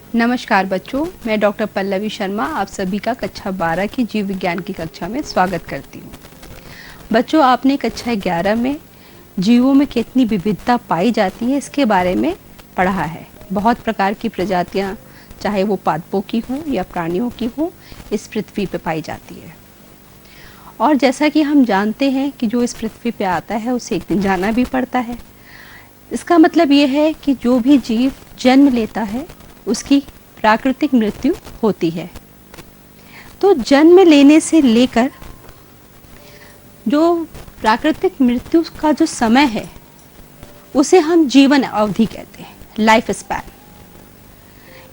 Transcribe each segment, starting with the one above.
नमस्कार बच्चों, मैं डॉक्टर पल्लवी शर्मा आप सभी का कक्षा 12 की जीव विज्ञान की कक्षा में स्वागत करती हूँ। बच्चों, आपने कक्षा 11 में जीवों में कितनी विविधता पाई जाती है इसके बारे में पढ़ा है। बहुत प्रकार की प्रजातियाँ, चाहे वो पादपों की हों या प्राणियों की हों, इस पृथ्वी पर पाई जाती है। और जैसा कि हम जानते हैं कि जो इस पृथ्वी पे आता है उसे एक दिन जाना भी पड़ता है। इसका मतलब ये है कि जो भी जीव जन्म लेता है उसकी प्राकृतिक मृत्यु होती है। तो जन्म लेने से लेकर जो प्राकृतिक मृत्यु का जो समय है उसे हम जीवन अवधि कहते हैं, लाइफ स्पैन।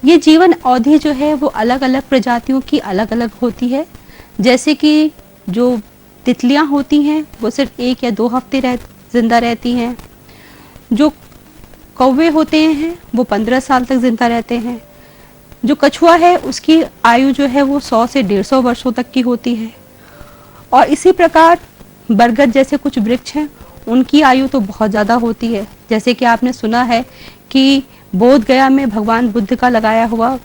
ये जीवन अवधि जो है वो अलग अलग प्रजातियों की अलग अलग होती है। जैसे कि जो तितलियां होती हैं वो सिर्फ 1 या 2 हफ्ते जिंदा रहती हैं। जो कौवे होते हैं वो 15 साल तक जिंदा रहते हैं। जो कछुआ है उसकी आयु जो है वो 100 से 150 वर्षों तक की होती है। और इसी प्रकार बरगद जैसे कुछ वृक्ष हैं उनकी आयु तो बहुत ज़्यादा होती है। जैसे कि आपने सुना है कि बोध गया में भगवान बुद्ध का लगाया हुआ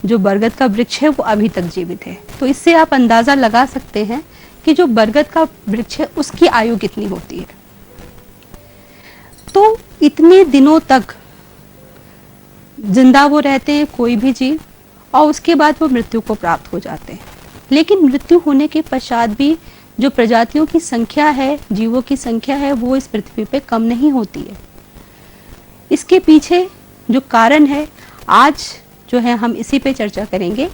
जो बरगद का वृक्ष है वो अभी तक जीवित है। तो इससे आप अंदाज़ा लगा सकते हैं कि जो बरगद का वृक्ष है उसकी आयु कितनी होती है। तो इतने दिनों तक जिंदा वो रहते हैं कोई भी जीव, और उसके बाद वो मृत्यु को प्राप्त हो जाते हैं। लेकिन मृत्यु होने के पश्चात भी जो प्रजातियों की संख्या है, जीवों की संख्या है, वो इस पृथ्वी पे कम नहीं होती है। इसके पीछे जो कारण है आज जो है हम इसी पे चर्चा करेंगे।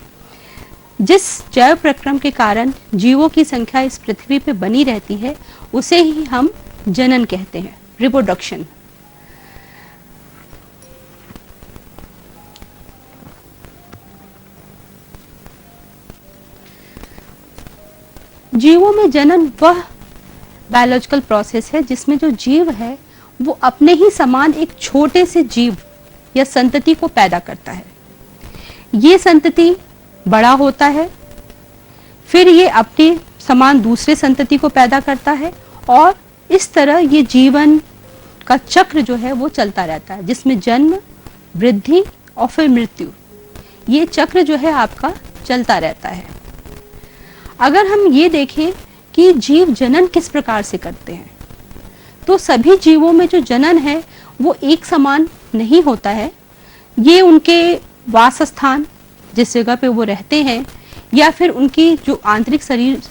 जिस जैव प्रक्रम के कारण जीवों की संख्या इस पृथ्वी पे बनी रहती है उसे ही हम जनन कहते हैं, रिप्रोडक्शन। जीवों में जनन वह बायोलॉजिकल प्रोसेस है जिसमें जो जीव है वो अपने ही समान एक छोटे से जीव या संतति को पैदा करता है। ये संतति बड़ा होता है, फिर ये अपने समान दूसरे संतति को पैदा करता है, और इस तरह ये जीवन का चक्र जो है वो चलता रहता है, जिसमें जन्म, वृद्धि और फिर मृत्यु, ये चक्र जो है आपका चलता रहता है। अगर हम ये देखें कि जीव जनन किस प्रकार से करते हैं, तो सभी जीवों में जो जनन है वो एक समान नहीं होता है। ये उनके वासस्थान, जिस जगह पे वो रहते हैं, या फिर उनकी जो आंतरिक शरीर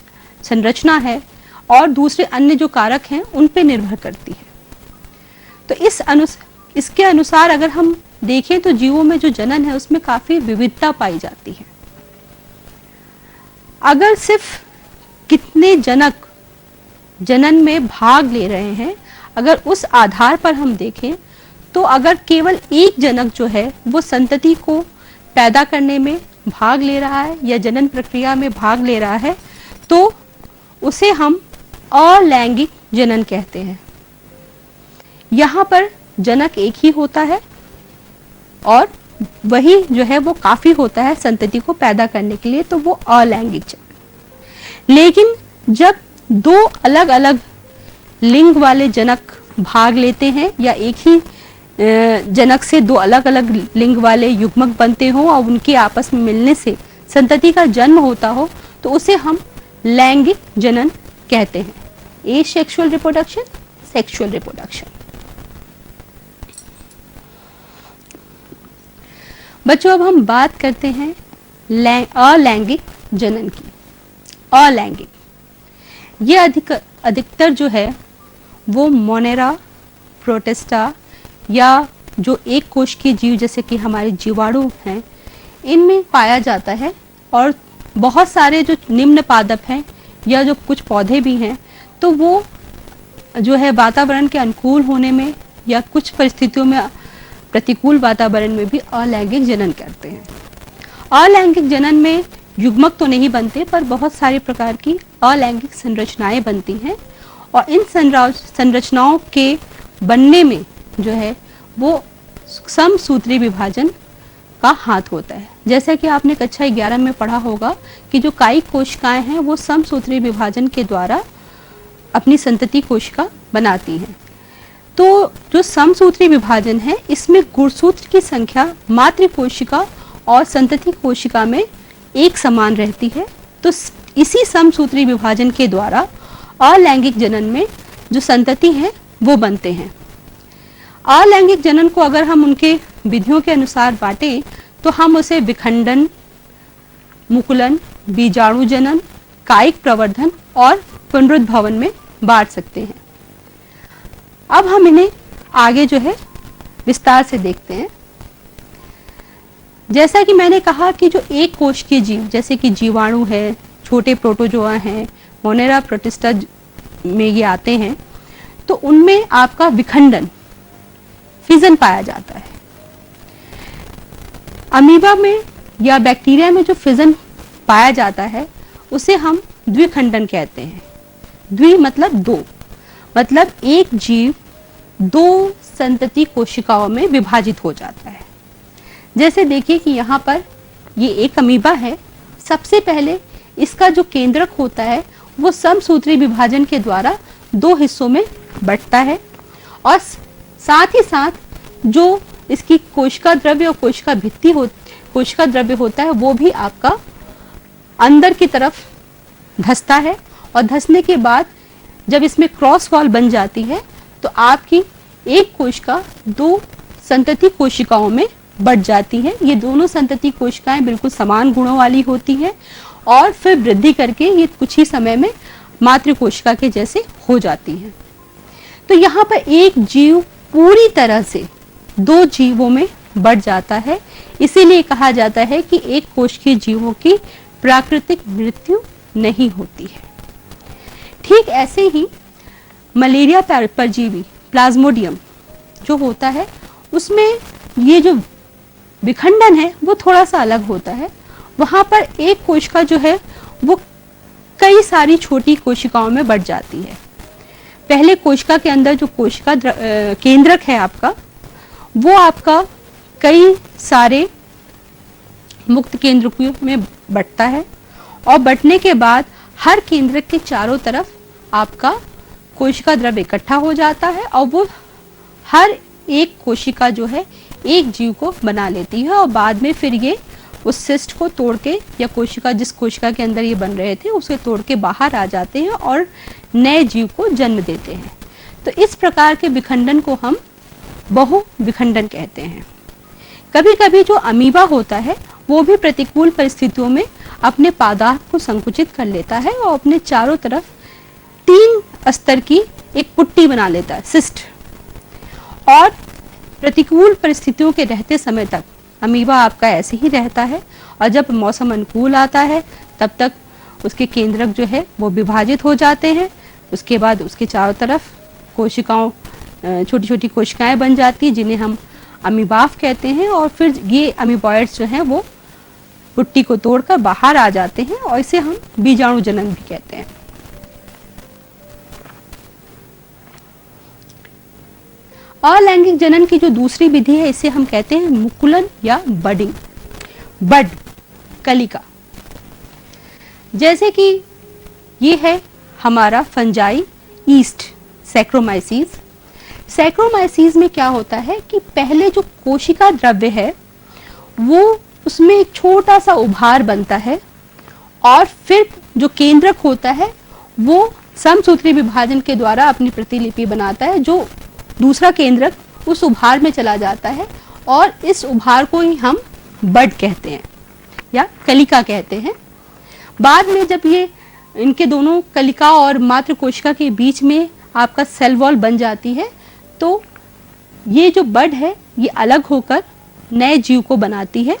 संरचना है और दूसरे अन्य जो कारक हैं उन पे निर्भर करती है। तो इसके अनुसार अगर हम देखें तो जीवों में जो जनन है उसमें काफ़ी विविधता पाई जाती है। अगर सिर्फ कितने जनक जनन में भाग ले रहे हैं, अगर उस आधार पर हम देखें तो अगर केवल एक जनक जो है वो संतति को पैदा करने में भाग ले रहा है या जनन प्रक्रिया में भाग ले रहा है तो उसे हम अलैंगिक जनन कहते हैं। यहाँ पर जनक एक ही होता है और वही जो है वो काफी होता है संतति को पैदा करने के लिए, तो वो अलैंगिक जनन। लेकिन जब 2 अलग अलग लिंग वाले जनक भाग लेते हैं या एक ही जनक से 2 अलग अलग लिंग वाले युग्मक बनते हो और उनके आपस में मिलने से संतति का जन्म होता हो, तो उसे हम लैंगिक जनन कहते हैं। Asexual reproduction, sexual reproduction. बच्चों, अब हम बात करते हैं अलैंगिक जनन की। अलैंगिक ये अधिकतर जो है वो मोनेरा, प्रोटिस्टा या जो एक कोश के जीव जैसे कि हमारे जीवाणु हैं इनमें पाया जाता है। और बहुत सारे जो निम्न पादप हैं या जो कुछ पौधे भी हैं तो वो जो है वातावरण के अनुकूल होने में या कुछ परिस्थितियों में प्रतिकूल वातावरण में भी अलैंगिक जनन करते हैं। अलैंगिक जनन में युग्मक तो नहीं बनते पर बहुत सारे प्रकार की अलैंगिक संरचनाएं बनती हैं, और इन संरचनाओं के बनने में जो है वो समसूत्री विभाजन का हाथ होता है। जैसा कि आपने कक्षा 11 में पढ़ा होगा कि जो कायिक कोशिकाएं हैं वो समसूत्री विभाजन के द्वारा अपनी संतति कोशिका बनाती हैं। तो जो समसूत्री विभाजन है इसमें गुणसूत्र की संख्या मातृ कोशिका और संतति कोशिका में एक समान रहती है। तो इसी समसूत्री विभाजन के द्वारा अलैंगिक जनन में जो संतति है वो बनते हैं। अलैंगिक जनन को अगर हम उनके विधियों के अनुसार बांटें तो हम उसे विखंडन, मुकुलन, बीजाणु जनन, कायिक प्रवर्धन और पुनरुद्भवन में बांट सकते हैं। अब हम इन्हें आगे जो है विस्तार से देखते हैं। जैसा कि मैंने कहा कि जो एक कोश के जीव जैसे कि जीवाणु है, छोटे प्रोटोजोआ हैं, मोनेरा प्रोटिस्टा में ये आते हैं, तो उनमें आपका विखंडन, फिजन पाया जाता है। अमीबा में या बैक्टीरिया में जो फिजन पाया जाता है उसे हम द्विखंडन कहते हैं। द्वि मतलब दो, मतलब एक जीव दो संतति कोशिकाओं में विभाजित हो जाता है। जैसे देखिए कि यहाँ पर ये एक अमीबा है। सबसे पहले इसका जो केंद्रक होता है वो समसूत्री विभाजन के द्वारा दो हिस्सों में बंटता है और साथ ही साथ जो इसकी कोशिका द्रव्य और कोशिका द्रव्य होता है वो भी आपका अंदर की तरफ धंसता है और धंसने के बाद जब इसमें क्रॉस वॉल बन जाती है तो आपकी एक कोशिका दो संतति कोशिकाओं में बढ़ जाती है। ये दोनों संतति कोशिकाएं बिल्कुल समान गुणों वाली होती हैं और फिर वृद्धि करके ये कुछ ही समय में मातृ कोशिका के जैसे हो जाती हैं। तो यहाँ पर एक जीव पूरी तरह से दो जीवों में बढ़ जाता है, इसीलिए कहा जाता है कि एक कोशिकीय जीवों की प्राकृतिक मृत्यु नहीं होती है। ठीक ऐसे ही मलेरिया परजीवी प्लाज्मोडियम जो होता है उसमें ये जो विखंडन है वो थोड़ा सा अलग होता है। वहां पर एक कोशिका जो है वो कई सारी छोटी कोशिकाओं में बढ़ जाती है। पहले कोशिका के अंदर जो कोशिका केंद्रक है आपका, वो आपका कई सारे मुक्त केंद्रकों में बंटता है और बंटने के बाद हर केंद्रक के चारों तरफ आपका कोशिका द्रव्य इकट्ठा हो जाता है और वो हर एक कोशिका जो है एक जीव को बना लेती है और बाद में फिर ये उस सिस्ट को तोड़ के या कोशिका जिस कोशिका के अंदर ये बन रहे थे उसे तोड़ के बाहर आ जाते हैं और नए जीव को जन्म देते हैं। तो इस प्रकार के विखंडन को हम बहु विखंडन कहते हैं। कभी कभी जो अमीबा होता है वो भी प्रतिकूल परिस्थितियों में अपने पादार्थ को संकुचित कर लेता है और अपने चारों तरफ 3 स्तर की एक पुट्टी बना लेता है, सिस्ट। और प्रतिकूल परिस्थितियों के रहते समय तक अमीबा आपका ऐसे ही रहता है और जब मौसम अनुकूल आता है तब तक उसके केंद्रक जो है वो विभाजित हो जाते हैं। उसके बाद उसके चारों तरफ कोशिकाओं छोटी छोटी कोशिकाएं बन जाती हैं जिन्हें हम अमीबाफ कहते हैं और फिर ये अमीबॉइड्स जो हैं वो पुट्टी को तोड़कर बाहर आ जाते हैं और इसे हम बीजाणु जनन भी कहते हैं। अलैंगिक जनन की जो दूसरी विधि है इसे हम कहते हैं मुकुलन या बडिंग, बड कलिका। जैसे कि ये है हमारा फंजाई ईस्ट सैक्रोमाइसीज। सैक्रोमाइसीज में क्या होता है कि पहले जो कोशिका द्रव्य है वो उसमें एक छोटा सा उभार बनता है और फिर जो केंद्रक होता है वो समसूत्री विभाजन के द्वारा अपनी प्रतिलिपि बनाता है। जो दूसरा केंद्रक उस उभार में चला जाता है और इस उभार को ही हम बड कहते हैं या कलिका कहते हैं। बाद में जब ये इनके दोनों कलिका और मातृ कोशिका के बीच में आपका सेल वॉल बन जाती है तो ये जो बड है ये अलग होकर नए जीव को बनाती है।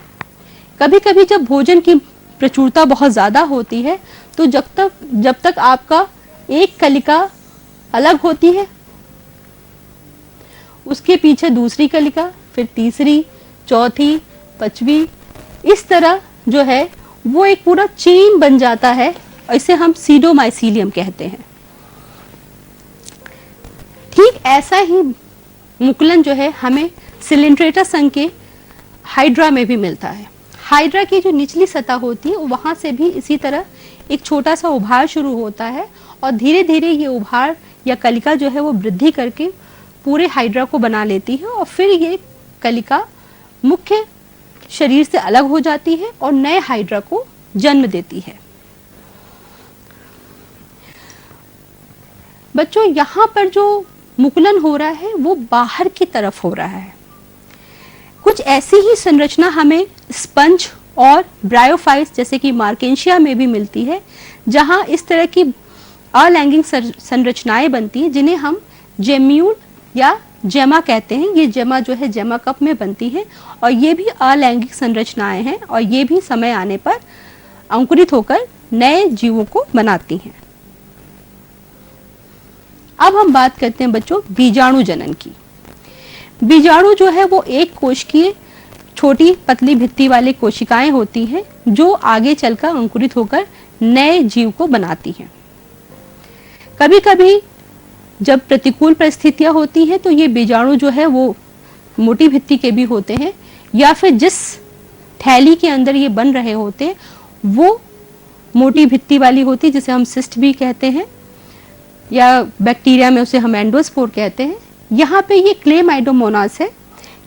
कभी कभी जब भोजन की प्रचुरता बहुत ज़्यादा होती है तो जब तक आपका एक कलिका अलग होती है उसके पीछे दूसरी कलिका, फिर तीसरी, चौथी, पांचवी, इस तरह जो है वो एक पूरा चेन बन जाता है। इसे हम सीडोमाइसीलियम कहते हैं। ठीक ऐसा ही मुकुलन जो है हमें सिलिंड्रेटा संघ के हाइड्रा में भी मिलता है। हाइड्रा की जो निचली सतह होती है वहां से भी इसी तरह एक छोटा सा उभार शुरू होता है और धीरे धीरे ये उभार या कलिका जो है वो वृद्धि करके पूरे हाइड्रा को बना लेती है और फिर ये कलिका मुख्य शरीर से अलग हो जाती है और नए हाइड्रा को जन्म देती है। बच्चों, यहाँ पर जो मुकुलन हो रहा है वो बाहर की तरफ हो रहा है। कुछ ऐसी ही संरचना हमें स्पंज और ब्रायोफाइट्स जैसे कि मार्केंशिया में भी मिलती है, जहां इस तरह की अलैंगिक संरचनाएं बनती हैं जिन्हें हम जेम्यूल या जेमा कहते हैं। ये जेमा जो है जेमा कप में बनती है और ये भी अलैंगिक संरचनाएं हैं और ये भी समय आने पर अंकुरित होकर नए जीवों को बनाती हैं। अब हम बात करते हैं बच्चों बीजाणु जनन की। बीजाणु जो है वो एक कोशिकीय छोटी पतली भित्ति वाली कोशिकाएं होती हैं जो आगे चलकर अंकुरित होकर नए जीव को बनाती हैं। कभी कभी जब प्रतिकूल परिस्थितियां होती हैं तो ये बीजाणु जो है वो मोटी भित्ति के भी होते हैं, या फिर जिस थैली के अंदर ये बन रहे होते हैं वो मोटी भित्ति वाली होती है, जिसे हम सिस्ट भी कहते हैं, या बैक्टीरिया में उसे हम एंडोस्पोर कहते हैं। यहाँ पे ये क्लेमाइडोमोनास है।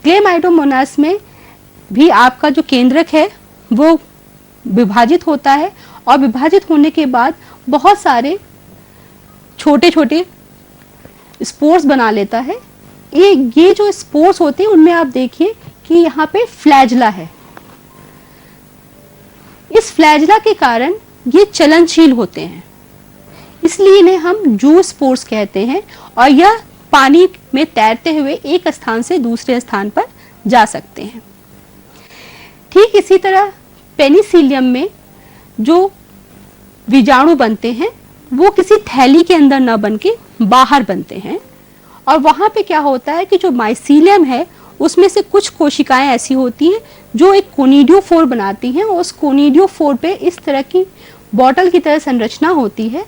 क्लेमाइडोमोनास में भी आपका जो केंद्रक है वो विभाजित होता है और विभाजित होने के बाद बहुत सारे छोटे छोटे स्पोर्स बना लेता है। ये जो स्पोर्स होते हैं उनमें आप देखिए कि यहाँ पे फ्लैजला है। इस फ्लैजला के कारण ये चलनशील होते हैं, इसलिए इन्हें हम जू स्पोर्स कहते हैं और यह पानी में तैरते हुए एक स्थान से दूसरे स्थान पर जा सकते हैं। ठीक इसी तरह पेनिसिलियम में जो बीजाणु बनते हैं वो किसी थैली के अंदर न बन के बाहर बनते हैं, और वहां पे क्या होता है कि जो माइसीलियम है उसमें से कुछ कोशिकाएं ऐसी होती हैं जो एक कोनिडियोफोर बनाती हैं, और उस कोनिडियोफोर पे इस तरह की बॉटल की तरह संरचना होती है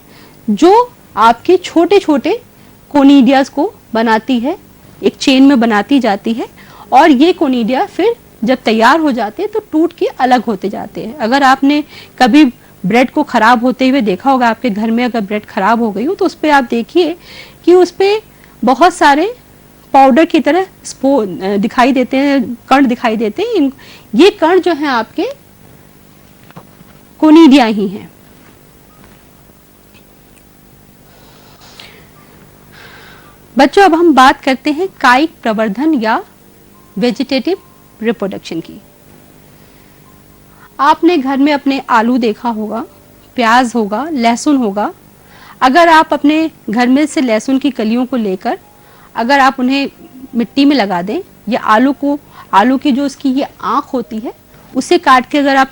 जो आपके छोटे छोटे कोनिडियाज को बनाती है, एक चेन में बनाती जाती है, और ये कोनिडिया फिर जब तैयार हो जाते हैं तो टूट के अलग होते जाते हैं। अगर आपने कभी ब्रेड को खराब होते हुए देखा होगा, आपके घर में अगर ब्रेड खराब हो गई हो तो उस पर आप देखिए कि उस पर बहुत सारे पाउडर की तरह दिखाई देते हैं, कण दिखाई देते हैं। ये कण जो है आपके कोनिडिया ही हैं। बच्चों, अब हम बात करते हैं कायिक प्रवर्धन या वेजिटेटिव रिप्रोडक्शन की। आपने घर में अपने आलू देखा होगा, प्याज होगा, लहसुन होगा। अगर आप अपने घर में से लहसुन की कलियों को लेकर अगर आप उन्हें मिट्टी में लगा दें, या आलू की जो उसकी ये आँख होती है उसे काट के अगर आप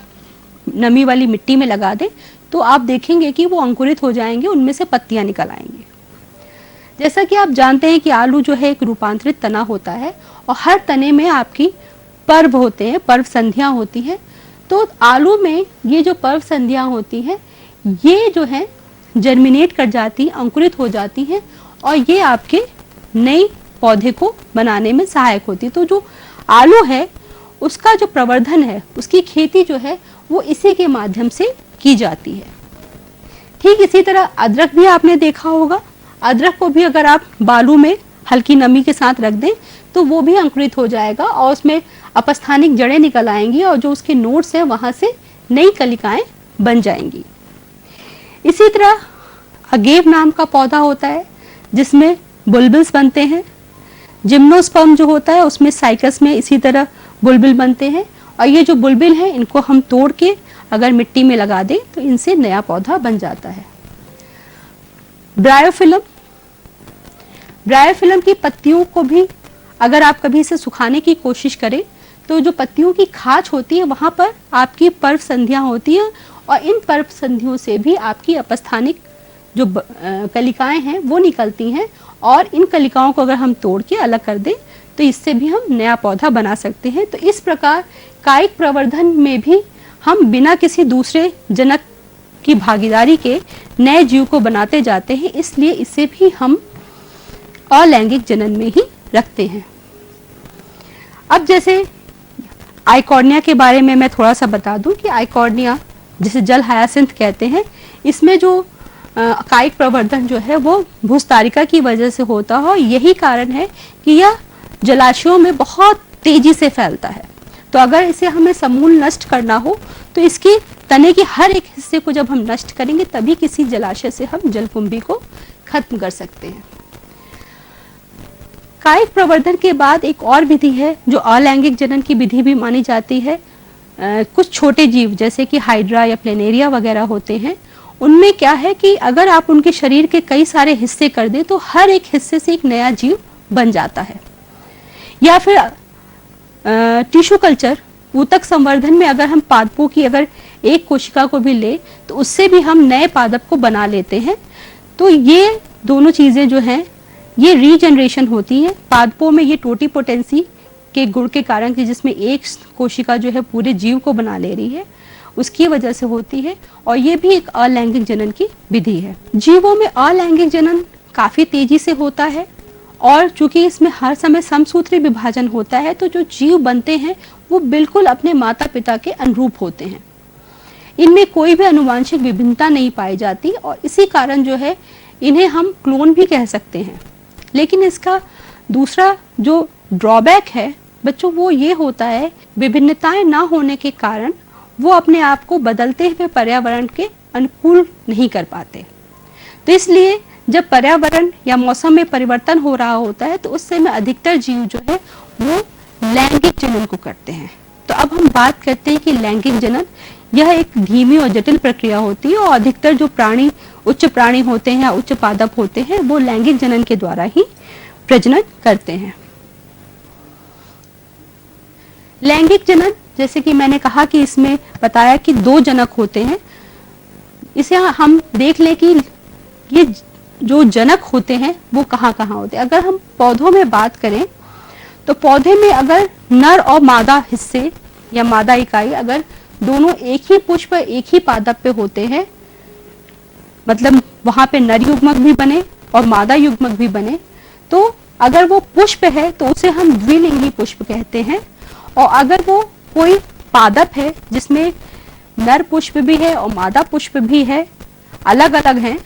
नमी वाली मिट्टी में लगा दें तो आप देखेंगे कि वो अंकुरित हो जाएंगे, उनमें से पत्तियां निकल आएंगी। जैसा कि आप जानते हैं कि आलू जो है एक रूपांतरित तना होता है और हर तने में आपकी पर्व होते हैं, पर्व संधियां होती हैं। तो आलू में ये जो पर्व संधियां होती हैं ये जो है जर्मिनेट कर जाती, अंकुरित हो जाती हैं और ये आपके नई पौधे को बनाने में सहायक होती। तो जो आलू है उसका जो प्रवर्धन है, उसकी खेती जो है वो इसी के माध्यम से की जाती है। ठीक इसी तरह अदरक भी आपने देखा होगा। अदरक को भी अगर आप बालू में हल्की नमी के साथ रख दें तो वो भी अंकुरित हो जाएगा और उसमें अपस्थानिक जड़ें निकल आएंगी और जो उसके नोड्स हैं वहां से नई कलिकाएं बन जाएंगी। इसी तरह अगेव नाम का पौधा होता है जिसमें बुलबुल्स बनते हैं। जिम्नोस्पर्म जो होता है उसमें साइकस में इसी तरह बुलबुल बनते हैं और ये जो बुलबुल हैं इनको हम तोड़ के अगर मिट्टी में लगा दें तो इनसे नया पौधा बन जाता है। ब्रायोफिलम, ब्रायोफिलम की पत्तियों को भी अगर आप कभी इसे सुखाने की कोशिश करें तो जो पत्तियों की खाच होती है वहां पर आपकी पर्व संधियां होती हैं और इन पर्व संधियों से भी आपकी अपस्थानिक जो कलिकाएं हैं वो निकलती हैं और इन कलिकाओं को अगर हम तोड़ के अलग कर दें तो इससे भी हम नया पौधा बना सकते हैं। तो इस प्रकार कायिक प्रवर्धन में भी हम बिना किसी दूसरे जनक की भागीदारी के नए जीव को बनाते जाते हैं, इसलिए इसे भी हम अलैंगिक जनन में ही रखते हैं। अब जैसे आइकॉर्निया के बारे में मैं थोड़ा सा बता दूं कि आइकॉर्निया जिसे जल हायासिंथ कहते हैं, इसमें जो कायिक प्रवर्धन जो है वो भूस्तारिका की वजह से होता है और यही कारण है कि यह जलाशयों में बहुत तेजी से फैलता है। तो तो अगर इसे हमें समूल नष्ट करना हो तो इसके तने के हर एक हिस्से को जब हम नष्ट करेंगे तभी किसी जलाशय से हम जलकुंभी को खत्म कर सकते हैं। कायिक प्रवर्धन के बाद एक और विधि है जो अलैंगिक जनन की विधि भी मानी जाती है। कुछ छोटे जीव जैसे कि हाइड्रा या प्लेनेरिया वगैरह होते हैं, उनमें क्या है कि अगर आप उनके शरीर के कई सारे हिस्से कर दें तो हर एक हिस्से से एक नया जीव बन जाता है। या फिर टिश्यू कल्चर, ऊतक संवर्धन में अगर हम पादपों की अगर एक कोशिका को भी ले तो उससे भी हम नए पादप को बना लेते हैं। तो ये दोनों चीजें जो हैं ये रीजनरेशन होती है। पादपों में ये टोटीपोटेंसी के गुण के कारण कि जिसमें एक कोशिका जो है पूरे जीव को बना ले रही है, उसकी वजह से होती है, और ये भी एक अलैंगिक जनन की विधि है। जीवों में अलैंगिक जनन काफी तेजी से होता है और चूंकि इसमें हर समय समसूत्री विभाजन होता है तो जो जीव बनते हैं वो बिल्कुल अपने माता पिता के अनुरूप होते हैं। इनमें कोई भी आनुवांशिक विभिन्नता नहीं पाई जाती और इसी कारण जो है इन्हें हम क्लोन भी कह सकते हैं। लेकिन इसका दूसरा जो ड्रॉबैक है बच्चों वो ये होता है, विभिन्नताएं ना होने के कारण वो अपने आप को बदलते हुए पर्यावरण के अनुकूल नहीं कर पाते। तो इसलिए जब पर्यावरण या मौसम में परिवर्तन हो रहा होता है तो उस समय अधिकतर जीव जो है वो लैंगिक जनन को करते हैं। तो अब हम बात करते हैं कि लैंगिक जनन यह एक धीमी और जटिल प्रक्रिया होती है और अधिकतर जो प्राणी उच्च प्राणी होते हैं या उच्च पादप होते हैं वो लैंगिक जनन के द्वारा ही प्रजनन करते हैं। लैंगिक जनन जैसे कि मैंने कहा कि इसमें बताया कि 2 जनक होते हैं। इसे हम देख ले कि ये जो जनक होते हैं वो कहाँ कहाँ होते हैं। अगर हम पौधों में बात करें तो पौधे में अगर नर और मादा हिस्से या मादा इकाई अगर दोनों एक ही पुष्प एक ही पादप पे होते हैं, मतलब वहां पे नर युग्मक भी बने और मादा युग्मक भी बने, तो अगर वो पुष्प है तो उसे हम द्विलिंगी पुष्प कहते हैं। और अगर वो कोई पादप है जिसमें नर पुष्प भी है और मादा पुष्प भी है, अलग अलग हैं,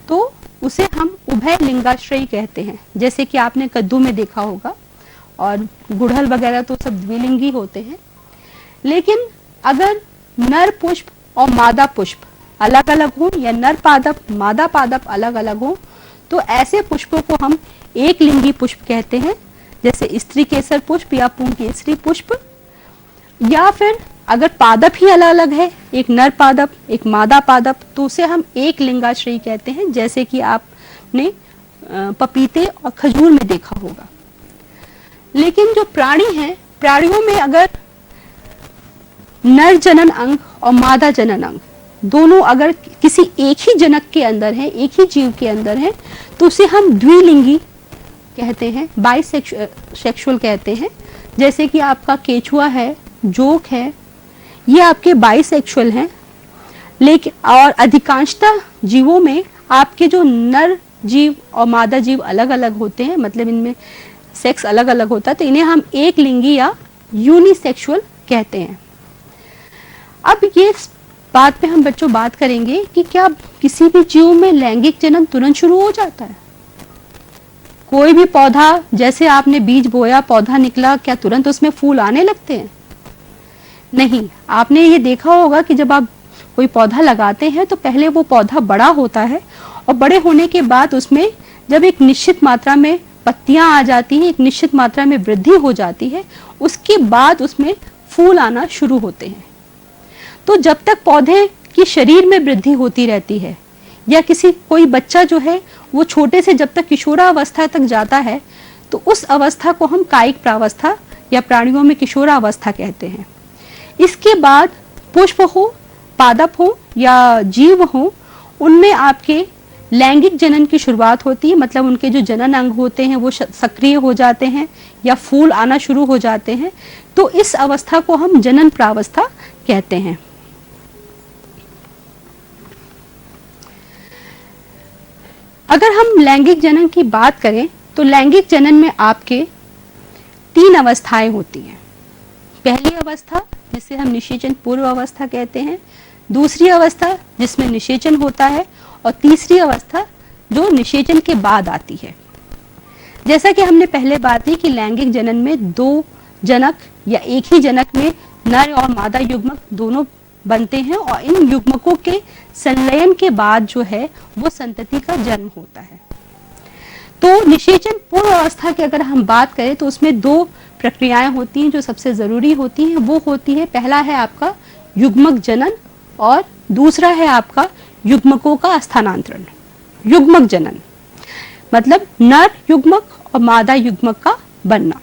तो उसे हम उभय लिंगाश्रयी कहते हैं। जैसे कि आपने कद्दू में देखा होगा और गुड़हल वगैरह तो सब द्विलिंगी होते हैं। लेकिन अगर नर पुष्प और मादा पुष्प अलग अलग हो या नर पादप मादा पादप अलग अलग हो तो ऐसे पुष्पों को हम एक लिंगी पुष्प कहते हैं, जैसे स्त्री केसर पुष्प या पुंकेसरी पुष्प। या फिर अगर पादप ही अलग अलग है, एक नर पादप एक मादा पादप, तो उसे हम एक लिंगाश्रयी कहते हैं, जैसे कि आपने पपीते और खजूर में देखा होगा। लेकिन जो प्राणी हैं, प्राणियों में अगर नर जनन अंग और मादा जनन अंग दोनों अगर किसी एक ही जनक के अंदर है, एक ही जीव के अंदर है, तो उसे हम द्विलिंगी कहते हैं, बाइसेक्सुअल कहते हैं। जैसे कि आपका केचुआ है, जोक है, ये आपके बाइसेक्सुअल हैं। लेकिन और अधिकांशतः जीवों में आपके जो नर जीव और मादा जीव अलग अलग होते हैं, मतलब इनमें सेक्स अलग अलग होता है, तो इन्हें हम एक लिंगी या यूनिसेक्सुअल कहते हैं। अब ये बात पे हम बच्चों बात करेंगे कि क्या किसी भी जीव में लैंगिक जनन तुरंत शुरू हो जाता है? कोई भी पौधा, जैसे आपने बीज बोया पौधा निकला, क्या तुरंत उसमें फूल आने लगते हैं? नहीं। आपने ये देखा होगा कि जब आप कोई पौधा लगाते हैं तो पहले वो पौधा बड़ा होता है और बड़े होने के बाद उसमें जब एक निश्चित मात्रा में पत्तियां आ जाती हैं, एक निश्चित मात्रा में वृद्धि हो जाती है, उसके बाद उसमें फूल आना शुरू होते हैं। तो जब तक पौधे की शरीर में वृद्धि होती रहती है या कोई बच्चा जो है वो छोटे से जब तक किशोरावस्था तक जाता है तो उस अवस्था को हम कायिक प्रावस्था या प्राणियों में किशोरावस्था कहते हैं। इसके बाद पुष्प हो, पादप हो या जीव हो, उनमें आपके लैंगिक जनन की शुरुआत होती है, मतलब उनके जो जनन अंग होते हैं वो सक्रिय हो जाते हैं या फूल आना शुरू हो जाते हैं। तो इस अवस्था को हम जनन प्रावस्था कहते हैं। अगर हम लैंगिक जनन की बात करें तो लैंगिक जनन में आपके 3 अवस्थाएं होती हैं। पहली अवस्था जिसे हम निषेचन पूर्व अवस्था कहते हैं, दूसरी अवस्था जिसमें निषेचन होता है, और तीसरी अवस्था जो निषेचन के बाद आती है। जैसा कि हमने पहले बात की कि लैंगिक जनन में 2 जनक या एक ही जनक में नर और मादा युग्मक दोनों बनते हैं और इन युग्मकों के संलयन के बाद जो है वो संतति का जन्म होता है। तो निषेचन पूर्व अवस्था की अगर हम बात करें तो उसमें दो प्रक्रियाएं होती हैं जो सबसे जरूरी होती हैं। वो होती है, पहला है आपका युग्मक जनन और दूसरा है आपका युग्मकों का स्थानांतरण। युग्मक जनन मतलब नर युग्मक और मादा युग्मक का बनना।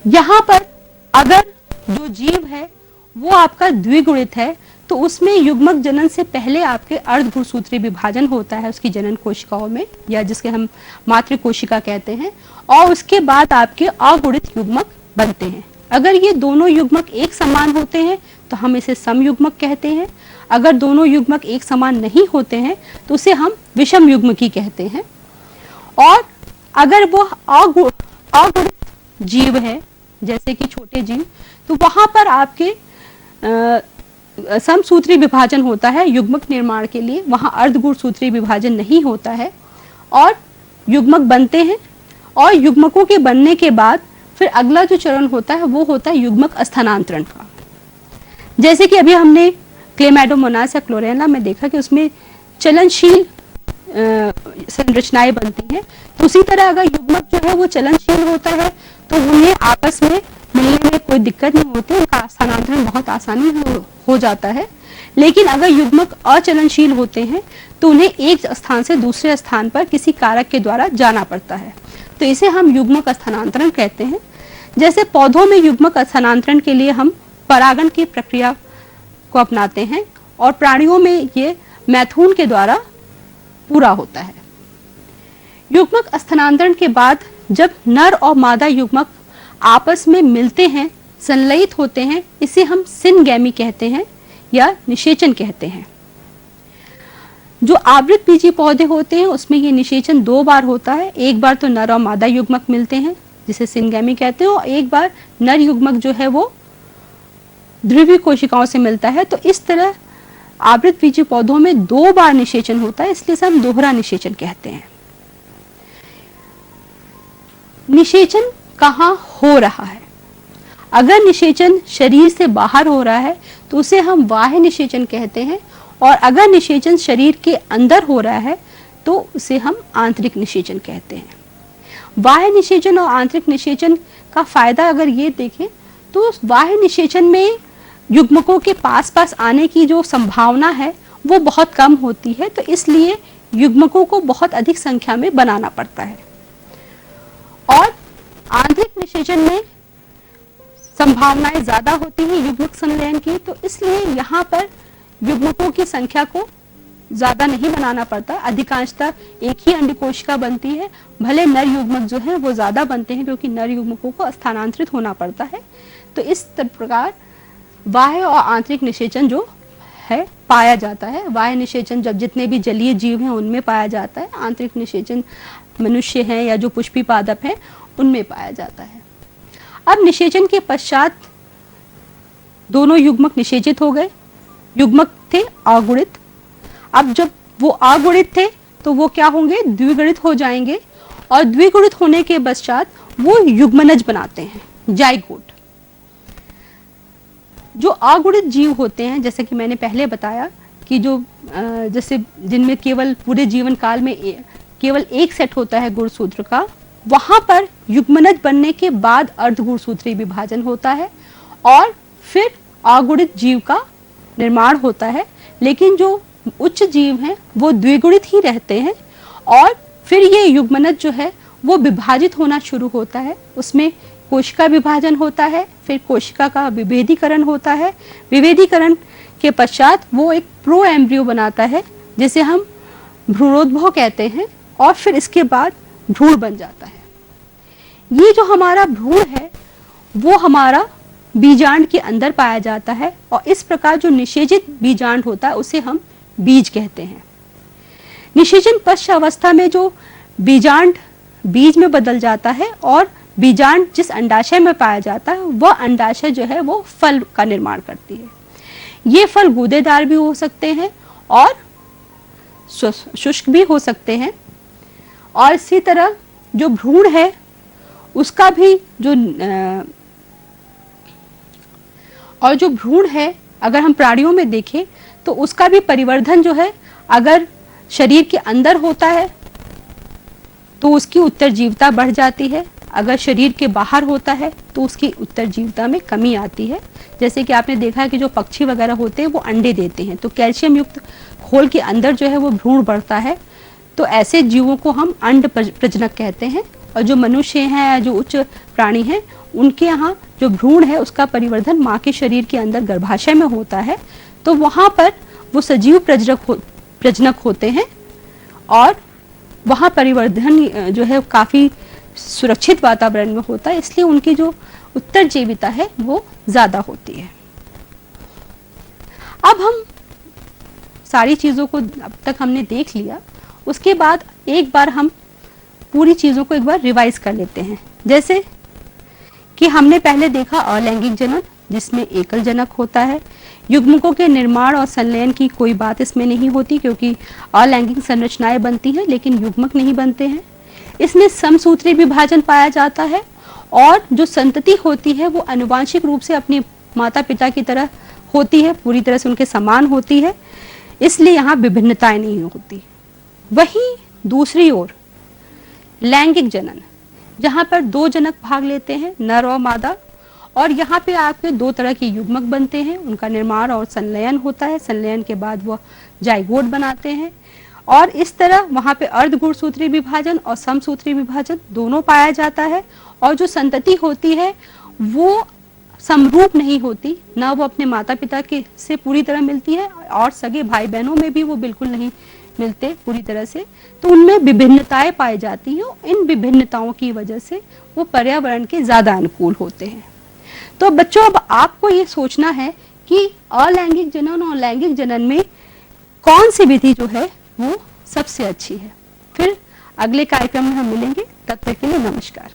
यहाँ पर अगर जो जीव है वो आपका द्विगुणित है तो उसमें युग्मक जनन से पहले आपके अर्धगुणसूत्री विभाजन होता है उसकी जनन कोशिकाओं में, या जिसके हम मातृ कोशिका कहते हैं, और उसके बाद आपके अगुणित युग्मक बनते हैं। अगर ये दोनों युग्मक एक समान होते हैं तो हम इसे समयुग्मक कहते हैं। अगर दोनों युग्मक एक समान नहीं होते हैं तो उसे हम विषम युग्मकी कहते हैं। और अगर वो अगुणित जीव है जैसे कि छोटे जीव, तो वहां पर आपके समसूत्री विभाजन होता है युग्मक निर्माण के लिए, वहां अर्धगुणसूत्री विभाजन नहीं होता है और युग्मक बनते हैं। और युग्मकों के बनने के बाद फिर अगला जो चरण होता है वो होता है युग्मक स्थानांतरण का। जैसे कि अभी हमने क्लेमाइडोमोनास या क्लोरेला में देखा कि उसमें चलनशील संरचनाएं बनती हैं, तो उसी तरह अगर युग्मक जो है वो चलनशील होता है तो उन्हें आपस में मिलने में कोई दिक्कत नहीं होती, उनका स्थानांतरण बहुत आसानी हो जाता है। लेकिन अगर युग्मक अचलनशील होते हैं तो उन्हें एक स्थान से दूसरे स्थान पर किसी कारक के द्वारा जाना पड़ता है, तो इसे हम युग्मक स्थानांतरण कहते हैं। जैसे पौधों में युग्मक स्थानांतरण के लिए हम परागण की प्रक्रिया को अपनाते हैं और प्राणियों में ये मैथुन के द्वारा पूरा होता है। युग्मक स्थानांतरण के बाद जब नर और मादा युग्मक आपस में मिलते हैं, संलयित होते हैं, इसे हम सिनगैमी कहते हैं या निषेचन कहते हैं। जो आवृत बीजी पौधे होते हैं उसमें ये निषेचन दो बार होता है। एक बार तो नर और मादा युग्मक मिलते हैं जिसे सिनगैमी कहते हैं, और एक बार नर युग्मक जो है वो ध्रुवीय कोशिकाओं से मिलता है। तो इस तरह आवृत बीजी पौधों में दो बार निषेचन होता है, इसलिए हम दोहरा निषेचन कहते हैं। निषेचन कहाँ हो रहा है? अगर निषेचन शरीर से बाहर हो रहा है तो उसे हम बाह्य निषेचन कहते हैं, और अगर निषेचन शरीर के अंदर हो रहा है तो उसे हम आंतरिक निषेचन कहते हैं। बाह्य निषेचन और आंतरिक निषेचन का फायदा अगर ये देखें तो बाह्य निषेचन में युग्मकों के पास पास आने की जो संभावना है वो बहुत कम होती है, तो इसलिए युग्मकों को बहुत अधिक संख्या में बनाना पड़ता है। और आंतरिक निषेचन में संभावनाएं ज्यादा होती हैं युग्मक संलयन की, तो इसलिए यहाँ पर युग्मकों की संख्या को ज्यादा नहीं बनाना पड़ता। अधिकांशतः एक ही अंडकोशिका बनती है, भले नर युग्मक जो है वो ज्यादा बनते हैं क्योंकि नर युग्मकों को स्थानांतरित होना पड़ता है। तो इस प्रकार बाह्य और आंतरिक निषेचन जो है पाया जाता है। बाह्य निषेचन जब जितने भी जलीय जीव हैं उनमें पाया जाता है, आंतरिक निषेचन मनुष्य हैं या जो पुष्पी पादप हैं उनमें पाया जाता है। अब निषेचन के पश्चात दोनों युग्मक निषेचित हो गए, युग्मक थे अगुणित। अब जब वो अगुणित थे तो वो क्या होंगे? द्विगुणित हो जाएंगे, और द्विगुणित होने के पश्चात वो युग्मनज बनाते हैं, जाइगोट। जो अगुणित जीव होते हैं, जैसे कि मैंने पहले बताया कि जो जैसे जिनमें केवल पूरे जीवन काल में केवल एक सेट होता है गुणसूत्र का, वहां पर युग्मनज बनने के बाद अर्धगुणसूत्री विभाजन होता है और फिर अगुणित जीव का निर्माण होता है। लेकिन जो उच्च जीव हैं वो द्विगुणित ही रहते हैं, और फिर ये युग्मनज जो है वो विभाजित होना शुरू होता है। उसमें कोशिका विभाजन होता है, फिर कोशिका का विभेदीकरण होता है। विभेदीकरण के पश्चात वो एक प्रो एम्ब्रियो बनाता है जिसे हम भ्रूणोद्भव कहते हैं, और फिर इसके बाद भ्रूण बन जाता है। ये जो हमारा भ्रूण है वो हमारा बीजांड के अंदर पाया जाता है, और इस प्रकार जो निषेचित बीजांड होता है उसे हम बीज कहते हैं। निषेचन पश्च अवस्था में जो बीजांड बीज में बदल जाता है और बीजांड जिस अंडाशय में पाया जाता है वह अंडाशय जो है वो फल का निर्माण करती है। ये फल गूदेदार भी हो सकते हैं और शुष्क भी हो सकते हैं, और इसी तरह जो भ्रूण है उसका भी जो और जो भ्रूण है, अगर हम प्राणियों में देखें तो उसका भी परिवर्धन जो है, अगर शरीर के अंदर होता है तो उसकी उत्तरजीविता बढ़ जाती है, अगर शरीर के बाहर होता है तो उसकी उत्तरजीविता में कमी आती है। जैसे कि आपने देखा है कि जो पक्षी वगैरह होते हैं वो अंडे देते हैं, तो कैल्शियम युक्त खोल के अंदर जो है वो भ्रूण बढ़ता है, तो ऐसे जीवों को हम अंड प्रजनक कहते हैं। और जो मनुष्य हैं, जो उच्च प्राणी हैं, उनके यहाँ जो भ्रूण है उसका परिवर्धन माँ के शरीर के अंदर गर्भाशय में होता है, तो वहाँ पर वो सजीव प्रजनक होते हैं और वहाँ परिवर्धन जो है काफ़ी सुरक्षित वातावरण में होता है, इसलिए उनकी जो उत्तरजीविता है वो ज़्यादा होती है। अब हम सारी चीज़ों को अब तक हमने देख लिया, उसके बाद एक बार हम पूरी चीज़ों को एक बार रिवाइज कर लेते हैं। जैसे कि हमने पहले देखा अलैंगिक जनन, जिसमें एकल जनक होता है। युग्मकों के निर्माण और संलयन की कोई बात इसमें नहीं होती, क्योंकि अलैंगिक संरचनाएं बनती हैं लेकिन युग्मक नहीं बनते हैं। इसमें समसूत्री विभाजन पाया जाता है और जो संतति होती है वो आनुवांशिक रूप से अपने माता पिता की तरह होती है, पूरी तरह से उनके समान होती है, इसलिए यहाँ विभिन्नताएं नहीं होती। वहीं दूसरी ओर लैंगिक जनन, जहाँ पर दो जनक भाग लेते हैं, नर और मादा, और यहाँ पे आपके दो तरह के युग्मक बनते हैं, उनका निर्माण और संलयन होता है, संलयन के बाद वह जाइगोट बनाते हैं, और इस तरह वहाँ पे अर्धगुणसूत्री विभाजन और समसूत्री विभाजन दोनों पाया जाता है। और जो संतति होती है वो समरूप नहीं होती, ना वो अपने माता पिता के से पूरी तरह मिलती है और सगे भाई बहनों में भी वो बिल्कुल नहीं मिलते पूरी तरह से, तो उनमें विभिन्नताएं पाई जाती हैं। इन विभिन्नताओं की वजह से वो पर्यावरण के ज़्यादा अनुकूल होते हैं। तो बच्चों, अब आपको ये सोचना है कि अलैंगिक जनन और लैंगिक जनन में कौन सी विधि जो है वो सबसे अच्छी है। फिर अगले कार्यक्रम में हम मिलेंगे, तब तक के लिए नमस्कार।